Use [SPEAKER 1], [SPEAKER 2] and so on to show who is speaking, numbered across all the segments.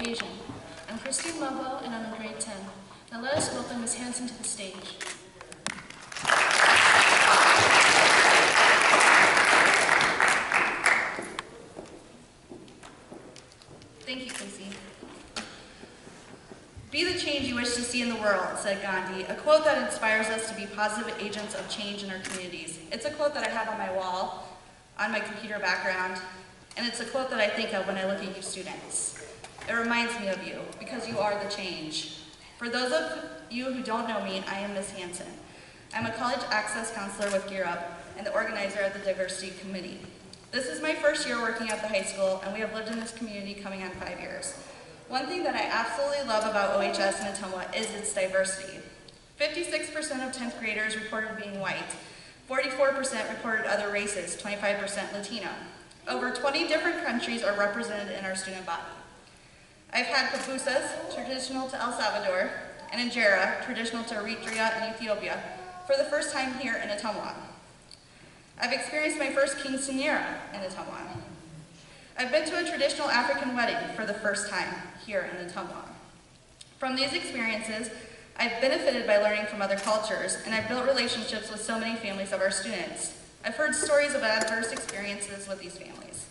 [SPEAKER 1] occasion. I'm Christine Mumbo, and I'm in grade 10. Now let us welcome Ms. Hanson to the stage.
[SPEAKER 2] Thank you, Casey. Be the change you wish to see in the world, said Gandhi, a quote that inspires us to be positive agents of change in our communities. It's a quote that I have on my wall, on my computer background, and it's a quote that I think of when I look at you students. It reminds me of you, because you are the change. For those of you who don't know me, I am Ms. Hanson. I'm a college access counselor with Gear Up and the organizer of the Diversity Committee. This is my first year working at the high school, and we have lived in this community coming on 5 years. One thing that I absolutely love about OHS in Ottumwa is its diversity. 56% of 10th graders reported being white, 44% reported other races, 25% Latino. Over 20 different countries are represented in our student body. I've had pupusas, traditional to El Salvador, and injera, traditional to Eritrea and Ethiopia, for the first time here in Ottumwa. I've experienced my first quinceañera in Ottumwa. I've been to a traditional African wedding for the first time here in Ottumwa. From these experiences, I've benefited by learning from other cultures, and I've built relationships with so many families of our students. I've heard stories of adverse experiences with these families.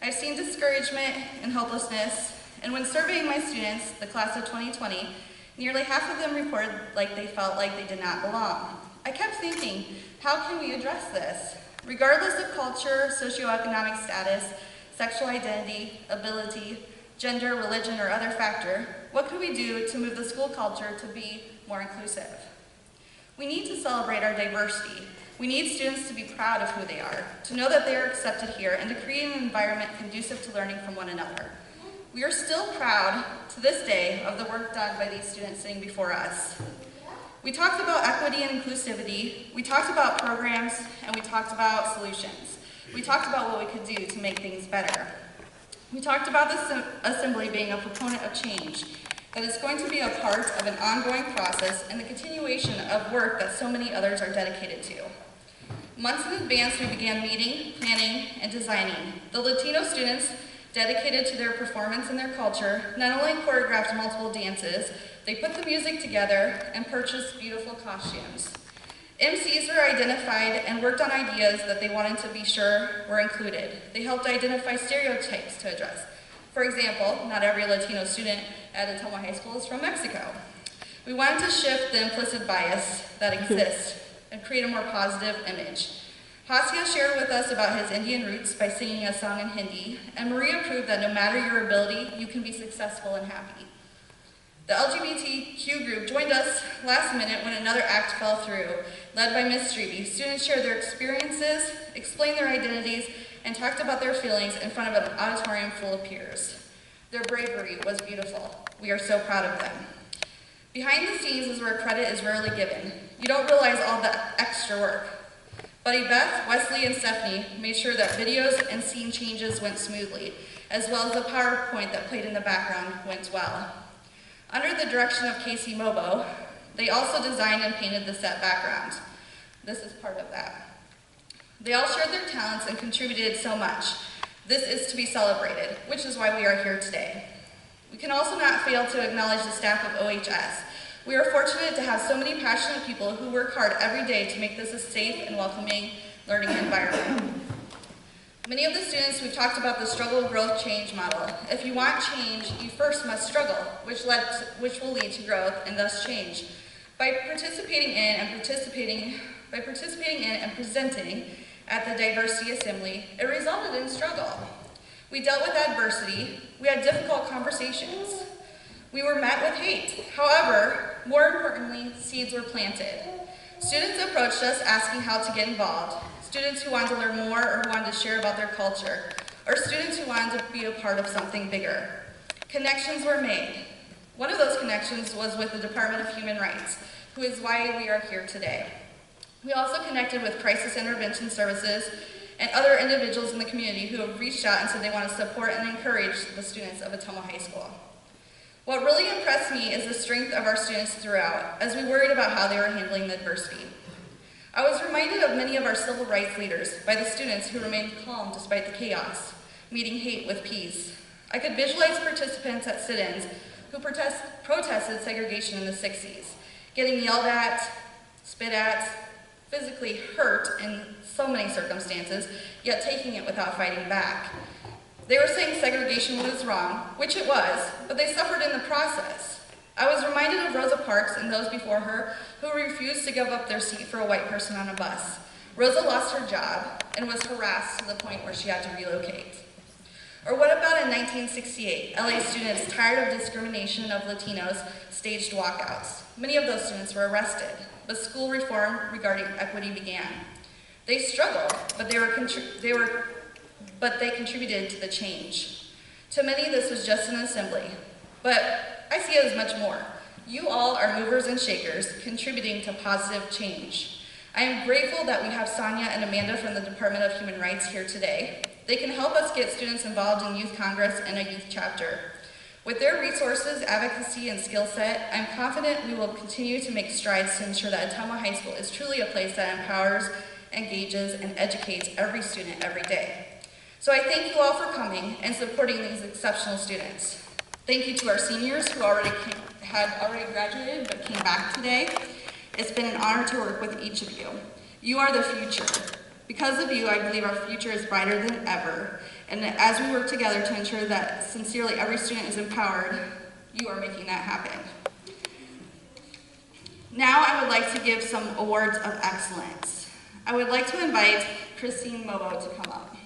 [SPEAKER 2] I've seen discouragement and hopelessness, and when surveying my students, the class of 2020, nearly half of them reported like they felt like they did not belong. I kept thinking, how can we address this? Regardless of culture, socioeconomic status, sexual identity, ability, gender, religion, or other factor, what could we do to move the school culture to be more inclusive? We need to celebrate our diversity. We need students to be proud of who they are, to know that they are accepted here, and to create an environment conducive to learning from one another. We are still proud, to this day, of the work done by these students sitting before us. We talked about equity and inclusivity, we talked about programs, and we talked about solutions. We talked about what we could do to make things better. We talked about the Assembly being a proponent of change, that is going to be a part of an ongoing process and the continuation of work that so many others are dedicated to. Months in advance, we began meeting, planning, and designing. The Latino students, dedicated to their performance and their culture, not only choreographed multiple dances, they put the music together and purchased beautiful costumes. MCs were identified and worked on ideas that they wanted to be sure were included. They helped identify stereotypes to address. For example, not every Latino student at Ottumwa High School is from Mexico. We wanted to shift the implicit bias that exists and create a more positive image. Hasya shared with us about his Indian roots by singing a song in Hindi, and Maria proved that no matter your ability, you can be successful and happy. The LGBTQ group joined us last minute when another act fell through, led by Ms. Strebe. Students shared their experiences, explained their identities, and talked about their feelings in front of an auditorium full of peers. Their bravery was beautiful. We are so proud of them. Behind the scenes is where credit is rarely given. You don't realize all the extra work. Buddy Beth, Wesley, and Stephanie made sure that videos and scene changes went smoothly, as well as the PowerPoint that played in the background went well. Under the direction of Casey Mobo, they also designed and painted the set background. This is part of that. They all shared their talents and contributed so much. This is to be celebrated, which is why we are here today. We can also not fail to acknowledge the staff of OHS. We are fortunate to have so many passionate people who work hard every day to make this a safe and welcoming learning environment. Many of the students, we've talked about the struggle, growth, change model. If you want change, you first must struggle, which will lead to growth and thus change. By participating in and presenting at the Diversity Assembly, it resulted in struggle. We dealt with adversity, we had difficult conversations. We were met with hate. However, more importantly, seeds were planted. Students approached us asking how to get involved. Students who wanted to learn more or who wanted to share about their culture, or students who wanted to be a part of something bigger. Connections were made. One of those connections was with the Department of Human Rights, who is why we are here today. We also connected with Crisis Intervention Services and other individuals in the community who have reached out and said they want to support and encourage the students of Ottumwa High School. What really impressed me is the strength of our students throughout, as we worried about how they were handling the adversity. I was reminded of many of our civil rights leaders by the students who remained calm despite the chaos, meeting hate with peace. I could visualize participants at sit-ins who protested segregation in the 60s, getting yelled at, spit at, physically hurt in so many circumstances, yet taking it without fighting back. They were saying segregation was wrong, which it was, but they suffered in the process. I was reminded of Rosa Parks and those before her who refused to give up their seat for a white person on a bus. Rosa lost her job and was harassed to the point where she had to relocate. Or what about in 1968, LA students tired of discrimination of Latinos staged walkouts. Many of those students were arrested, but school reform regarding equity began. They struggled, but they contributed to the change. To many, this was just an assembly, but I see it as much more. You all are movers and shakers, contributing to positive change. I am grateful that we have Sonia and Amanda from the Department of Human Rights here today. They can help us get students involved in Youth Congress and a youth chapter. With their resources, advocacy, and skill set, I'm confident we will continue to make strides to ensure that Ottumwa High School is truly a place that empowers, engages, and educates every student every day. So I thank you all for coming and supporting these exceptional students. Thank you to our seniors who had already graduated but came back today. It's been an honor to work with each of you. You are the future. Because of you, I believe our future is brighter than ever. And as we work together to ensure that sincerely every student is empowered, you are making that happen. Now I would like to give some awards of excellence. I would like to invite Christine Mobo to come up.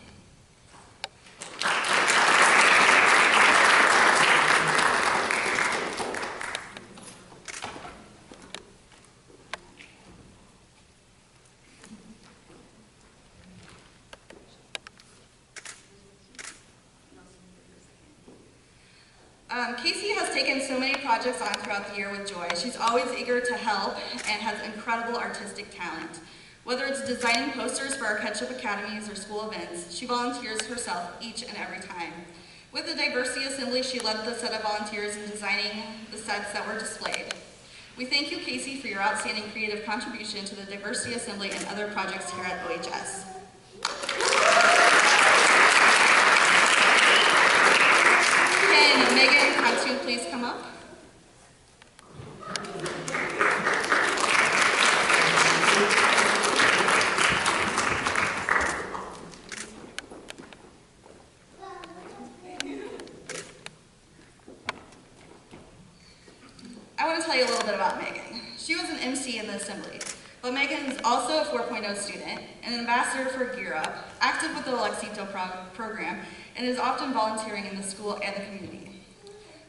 [SPEAKER 2] Casey has taken so many projects on throughout the year with joy. She's always eager to help and has incredible artistic talent. Whether it's designing posters for our Ketchup Academies or school events, she volunteers herself each and every time. With the Diversity Assembly, she led the set of volunteers in designing the sets that were displayed. We thank you, Casey, for your outstanding creative contribution to the Diversity Assembly and other projects here at OHS. Can Megan Katsu please come up? I want to tell you a little bit about Megan. She was an MC in the assembly, but Megan is also a 4.0 student, an ambassador for Gear Up, active with the Alexito program, and is often volunteering in the school and the community.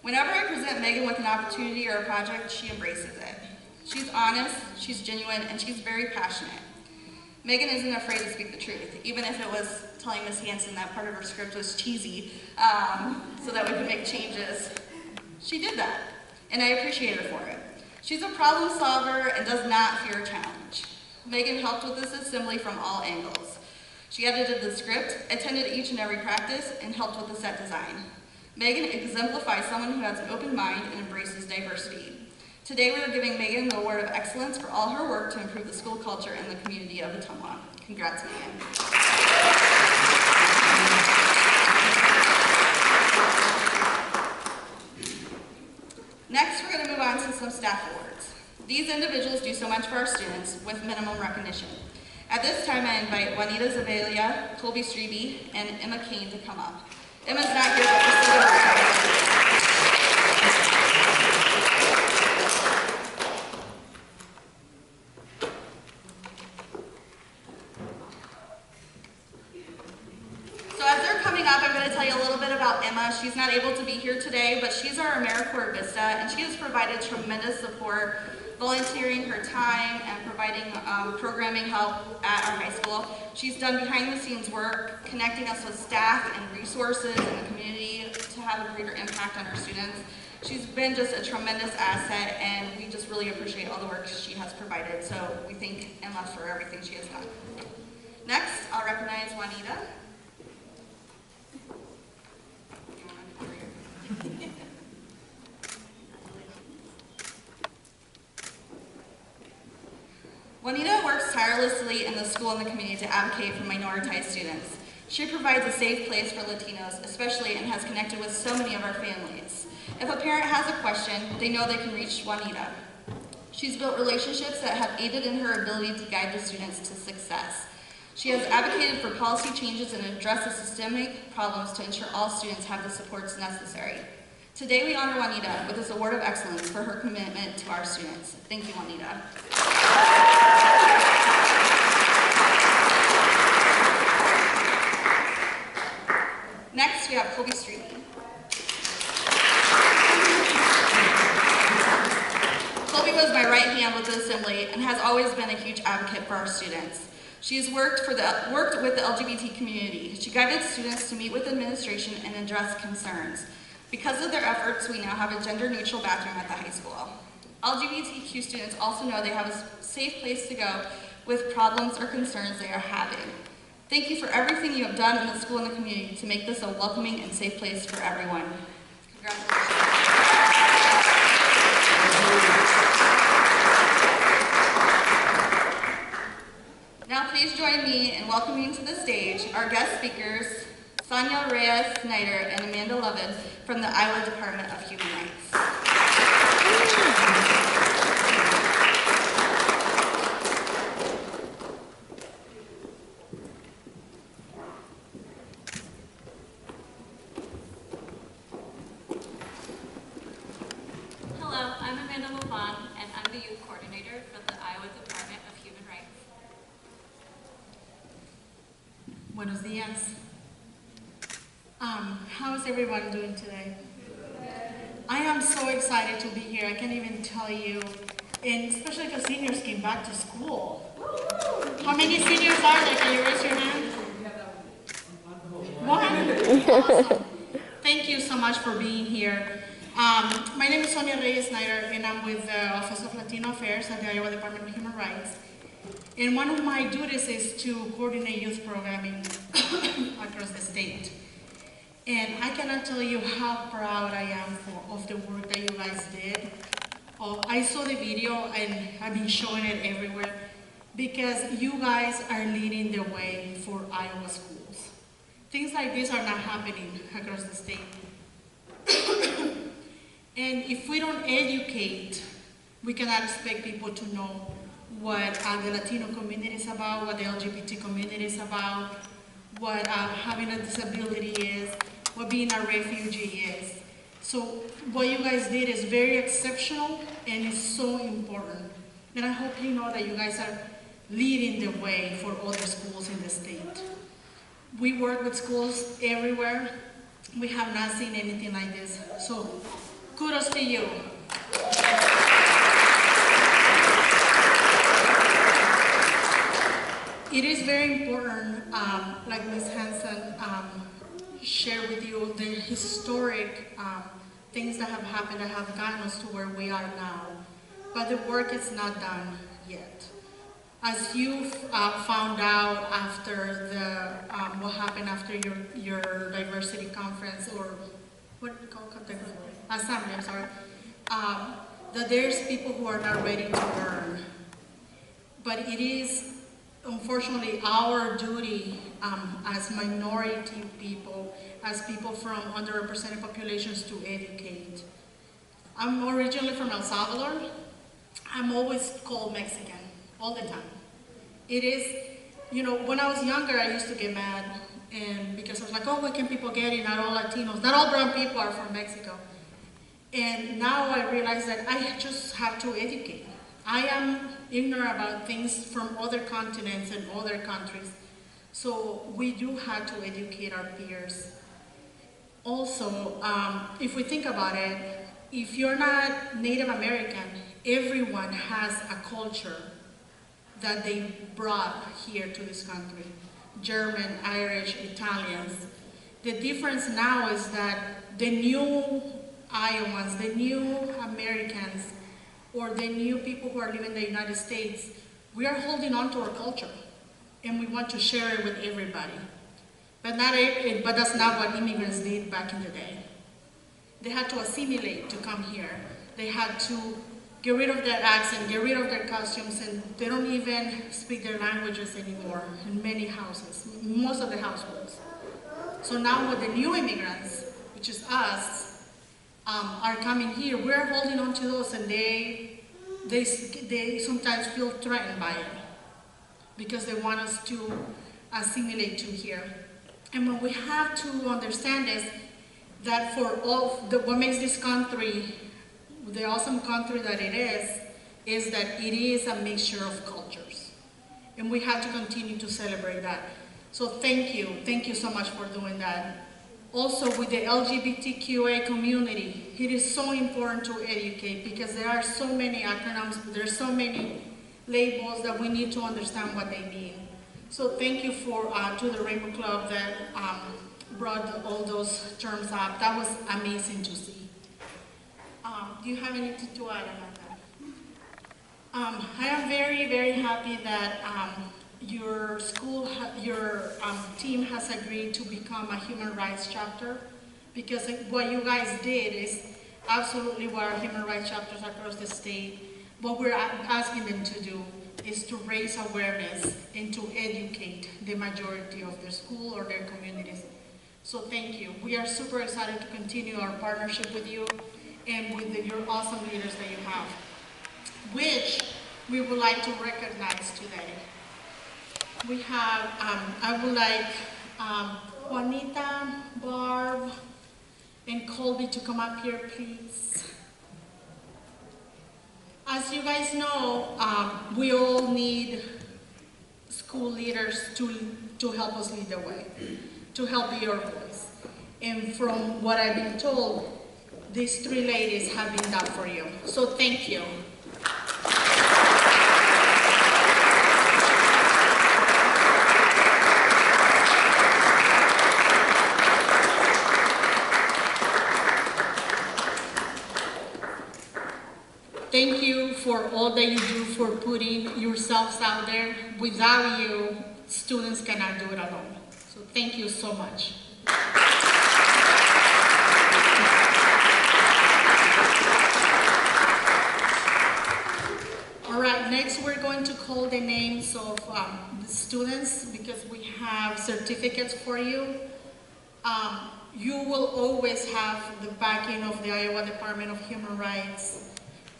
[SPEAKER 2] Whenever I present Megan with an opportunity or a project, she embraces it. She's honest, she's genuine, and she's very passionate. Megan isn't afraid to speak the truth, even if it was telling Miss Hanson that part of her script was cheesy, so that we could make changes. She did that, and I appreciate her for it. She's a problem solver and does not fear a challenge. Megan helped with this assembly from all angles. She edited the script, attended each and every practice, and helped with the set design. Megan exemplifies someone who has an open mind and embraces diversity. Today we are giving Megan the Award of Excellence for all her work to improve the school culture and the community of Ottumwa. Congrats, Megan. Next, we're going to move on to some staff awards. These individuals do so much for our students with minimum recognition. At this time, I invite Juanita Zavelia, Colby Strebe, and Emma Kane to come up. Emma's not here, but we're still going to So as they're coming up, I'm going to tell you a little bit about Emma. She's not able to be here today, but she's our AmeriCorps Vista, and she has provided tremendous support, volunteering her time and providing programming help at our high school. She's done behind-the-scenes work, connecting us with staff and resources in the community to have a greater impact on our students. She's been just a tremendous asset, and we just really appreciate all the work she has provided. So we thank Emma for everything she has done. Next, I'll recognize Juanita. Juanita works tirelessly in the school and the community to advocate for minoritized students. She provides a safe place for Latinos, especially, and has connected with so many of our families. If a parent has a question, they know they can reach Juanita. She's built relationships that have aided in her ability to guide the students to success. She has advocated for policy changes and addressed the systemic problems to ensure all students have the supports necessary. Today we honor Juanita with this award of excellence for her commitment to our students. Thank you, Juanita. Next, we have Colby Streeting. Colby was my right hand with the Assembly and has always been a huge advocate for our students. She has worked with the LGBT community. She guided students to meet with administration and address concerns. Because of their efforts, we now have a gender-neutral bathroom at the high school. LGBTQ students also know they have a safe place to go with problems or concerns they are having. Thank you for everything you have done in the school and the community to make this a welcoming and safe place for everyone. Congratulations. Now please join me in welcoming to the stage our guest speakers, Sonia Reyes-Snyder and Amanda Lovin from the Iowa Department of Human Rights.
[SPEAKER 3] Hello, I'm Amanda Lovin, and I'm the youth coordinator for the Iowa Department of Human Rights.
[SPEAKER 4] Buenos días. How is everyone doing today? I am so excited to be here. I can't even tell you, and especially because seniors came back to school. How many seniors are there? Can you raise your hand? One? Awesome. Thank you so much for being here. My name is Sonia Reyes-Snyder, and I'm with the Office of Latino Affairs at the Iowa Department of Human Rights. And one of my duties is to coordinate youth programming across the state. And I cannot tell you how proud I am of the work that you guys did. I saw the video and I've been showing it everywhere because you guys are leading the way for Iowa schools. Things like this are not happening across the state. And if we don't educate, we cannot expect people to know what the Latino community is about, what the LGBT community is about, what having a disability is, what being a refugee is. So what you guys did is very exceptional and it's so important. And I hope you know that you guys are leading the way for other schools in the state. We work with schools everywhere. We have not seen anything like this. So kudos to you. It is very important, like Ms. Hansen shared with you, the historic things that have happened that have gotten us to where we are now. But the work is not done yet. As you found out after the, what happened after your diversity conference, or what do you call it? Assembly, I'm sorry, that there's people who are not ready to learn. But it is, unfortunately, our duty as minority people, as people from underrepresented populations to educate. I'm originally from El Salvador. I'm always called Mexican, all the time. It is, you know, when I was younger, I used to get mad, and because I was like, oh, what can people get in? Not all Latinos, not all brown people are from Mexico. And now I realize that I just have to educate. I am ignorant about things from other continents and other countries. So we do have to educate our peers. Also, if we think about it, if you're not Native American, everyone has a culture that they brought here to this country. German, Irish, Italians. The difference now is that the new Iowans, the new Americans, or the new people who are living in the United States, we are holding on to our culture, and we want to share it with everybody. But that's not what immigrants did back in the day. They had to assimilate to come here. They had to get rid of their accent, get rid of their costumes, and they don't even speak their languages anymore in many houses, most of the households. So now with the new immigrants, which is us, are coming here, we're holding on to those, and they sometimes feel threatened by it because they want us to assimilate to here. And what we have to understand is that for all what makes this country the awesome country that it is that it is a mixture of cultures. And we have to continue to celebrate that. So thank you so much for doing that. Also with the LGBTQA community, it is so important to educate because there are so many acronyms, there's so many labels that we need to understand what they mean. So thank you to the Rainbow Club that brought all those terms up. That was amazing to see. Do you have anything to add about that? I am very, very happy that your school, your team has agreed to become a human rights chapter, because what you guys did is absolutely what our human rights chapters across the state, what we're asking them to do is to raise awareness and to educate the majority of their school or their communities. So thank you. We are super excited to continue our partnership with you and with your awesome leaders that you have, which we would like to recognize today. We have, I would like Juanita, Barb, and Colby to come up here, please. As you guys know, we all need school leaders to help us lead the way, to help be our voice. And from what I've been told, these three ladies have been that for you. So thank you. Thank you for all that you do for putting yourselves out there. Without you, students cannot do it alone. So thank you so much. All right, next we're going to call the names of the students because we have certificates for you. You will always have the backing of the Iowa Department of Human Rights.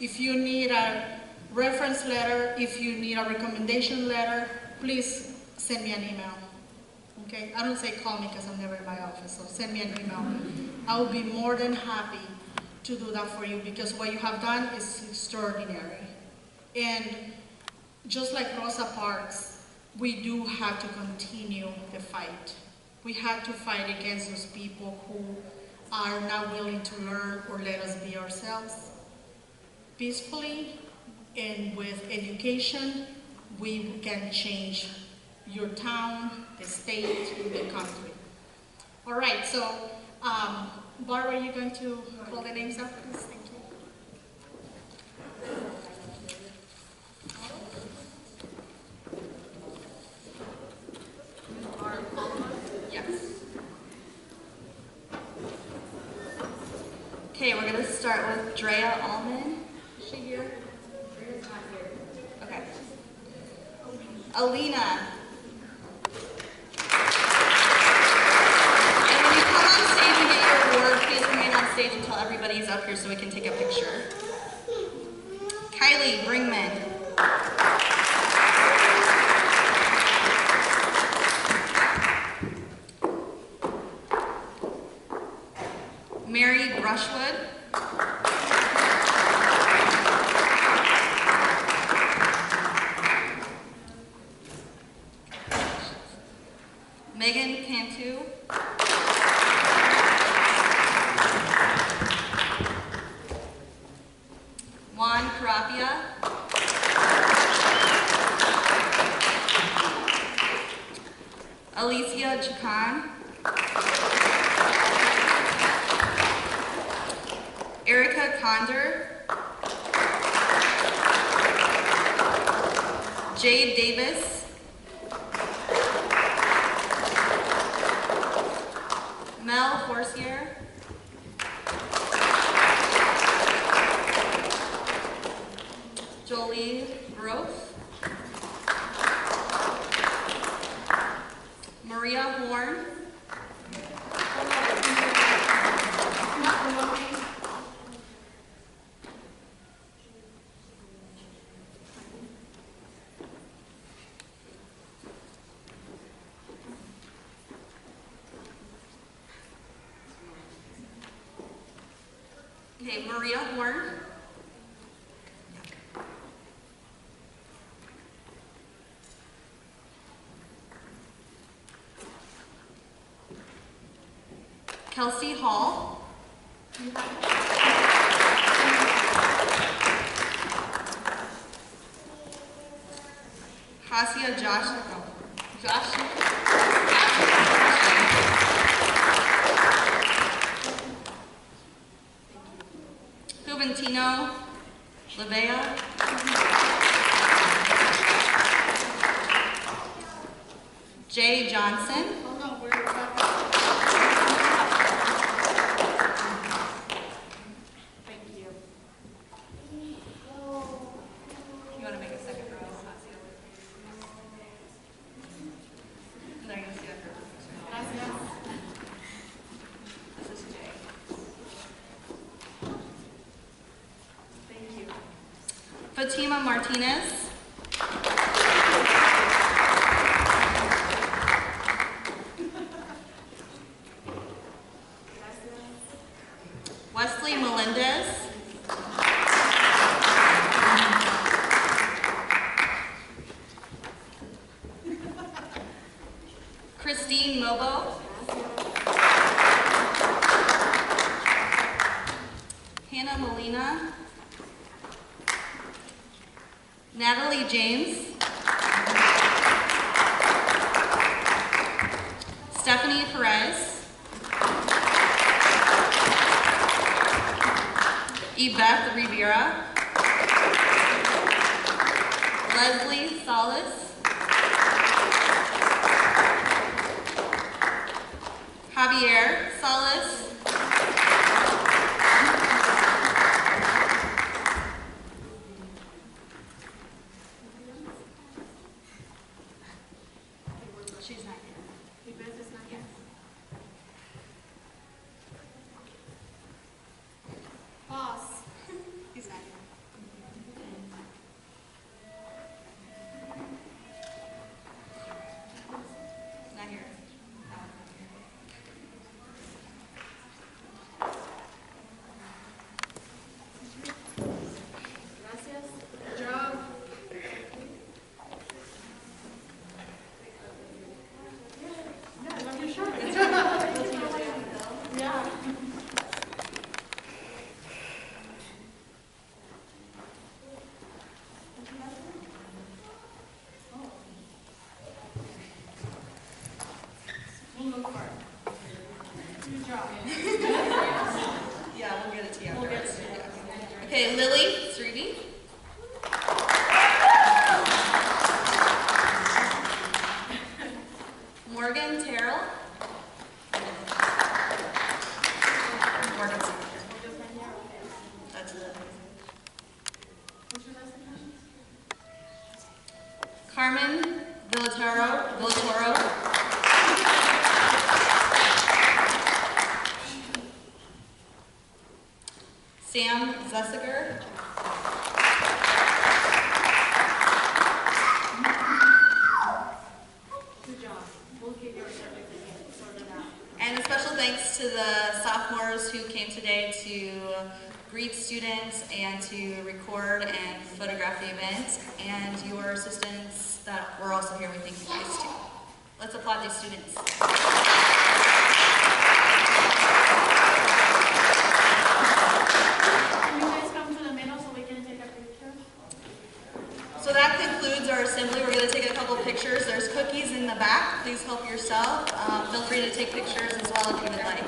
[SPEAKER 4] If you need a reference letter, if you need a recommendation letter, please send me an email. Okay? I don't say call me because I'm never in my office, so send me an email. I will be more than happy to do that for you because what you have done is extraordinary. And just like Rosa Parks, we do have to continue the fight. We have to fight against those people who are not willing to learn or let us be ourselves. Peacefully and with education, we can change your town, the state, and the country. All right, so Barbara, are you going to call the names up, please? Thank you. Yes.
[SPEAKER 2] Okay, we're going to start with Drea Allman. Is she here? Drea's not here. Okay. Alina. And when you come on stage and get your award, please remain on stage until everybody's up here so we can take a picture. Kylie Bringman. Mary Brushwood. Megan Cantu. Juan Carapia. Alicia Chacon. Erica Condor. Jade Davis. Mel Forcier. Okay, Maria Horn. Kelsey Hall. Hasia Josh. Juventino Levea. Jay Johnson. You want to make a second row, Hasia? And then you're going to see that group. This is Jay. Thank you. Fatima Martinez. Wesley Melendez. Christine Mobo. Hannah Molina. Natalie James. Stephanie Perez. Yvette Rivera. Leslie Salas. Javier Salas. She's not here. Yvette is not here.
[SPEAKER 4] Boss.
[SPEAKER 2] He's not here. Not here.
[SPEAKER 4] Good job. Yeah. Good job.
[SPEAKER 2] Yeah, we'll get it to you afterwards. Okay, Lily Srivi. Morgan Terrell. Morgan's not here. That's Lily. Carmen Villatoro. Sam Zessiger.
[SPEAKER 4] Good job. We'll get your certificate sorted out.
[SPEAKER 2] And a special thanks to the sophomores who came today to greet students and to record and photograph the event, and your assistants that were also here. We thank you guys too. Let's applaud these students.
[SPEAKER 4] Can you guys come to the middle so we can take a picture?
[SPEAKER 2] So that concludes our assembly. We're going to take a couple pictures. There's cookies in the back. Please help yourself. Feel free to take pictures as well if you would like.